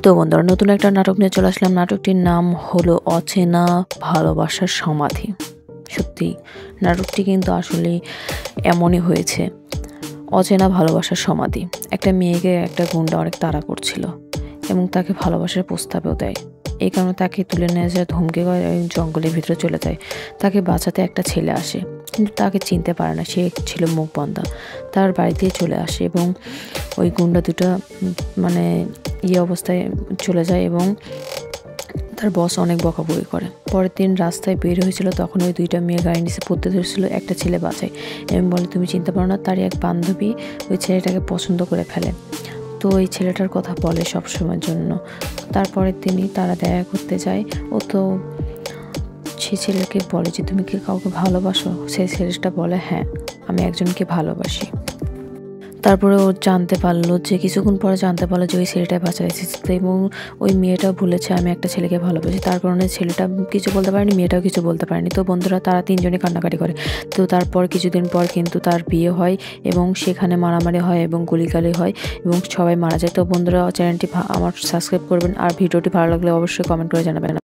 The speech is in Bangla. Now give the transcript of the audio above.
তো বন্ধুরা নতুন একটা নাটক নিয়ে চলে আসলাম। নাটকটির নাম হলো অচেনা ভালোবাসার সমাধি। সত্যি নাটকটি কিন্তু আসলে এমনই হয়েছে। অচেনা ভালোবাসার সমাধি। একটা মেয়েকে একটা গুন্ডা অনেক তাড়া করছিল এবং তাকে ভালোবাসার প্রস্তাবও দেয়। এই কারণে তাকে তুলে নিয়ে যায়, ধমকে করে জঙ্গলের ভিতরে চলে যায়। তাকে বাঁচাতে একটা ছেলে আসে, কিন্তু তাকে চিনতে পারে না, সে ছিল মুখ বন্ধা। তার বাড়িতে চলে আসে এবং ওই গুন্ডা দুটো মানে অবস্থায় চলে যায় এবং তার বস অনেক বকাবকি করে। পরের দিন রাস্তায় বের হয়েছিল, তখন ওই দুইটা মেয়ে গাড়ি নিচে পড়তে ধরেছিল, একটা ছেলে বাঁচায় এবং বলে তুমি চিনতে পারো না, তারই এক বান্ধবী ওই ছেলেটাকে পছন্দ করে ফেলে। তো ওই ছেলেটার কথা বলে সবসময়ের জন্য। তারপরের দিনই তারা দেখা করতে যায়। ও তো সে ছেলেকে বলে যে তুমি কি কাউকে ভালোবাসো? সেই ছেলেটা বলে হ্যাঁ, আমি একজনকে ভালোবাসি। তারপরে ও জানতে পারলো যে কিছুক্ষণ পরে জানতে পারলো যে ওই ছেলেটা বাঁচায় এসেছে এবং ওই মেয়েটাও বলেছে আমি একটা ছেলেকে ভালোবাসি। তার কারণে ছেলেটা কিছু বলতে পারেনি, মেয়েটাও কিছু বলতে পারেনি। তো বন্ধুরা তারা তিনজনে কান্নাকাটি করে। তো তারপর কিছুদিন পর কিন্তু তার বিয়ে হয় এবং সেখানে মারামারি হয় এবং গুলিগালি হয় এবং সবাই মারা যায়। তো বন্ধুরা চ্যানেলটি আমার সাবস্ক্রাইব করবেন আর ভিডিওটি ভালো লাগলে অবশ্যই কমেন্ট করে জানাবেন।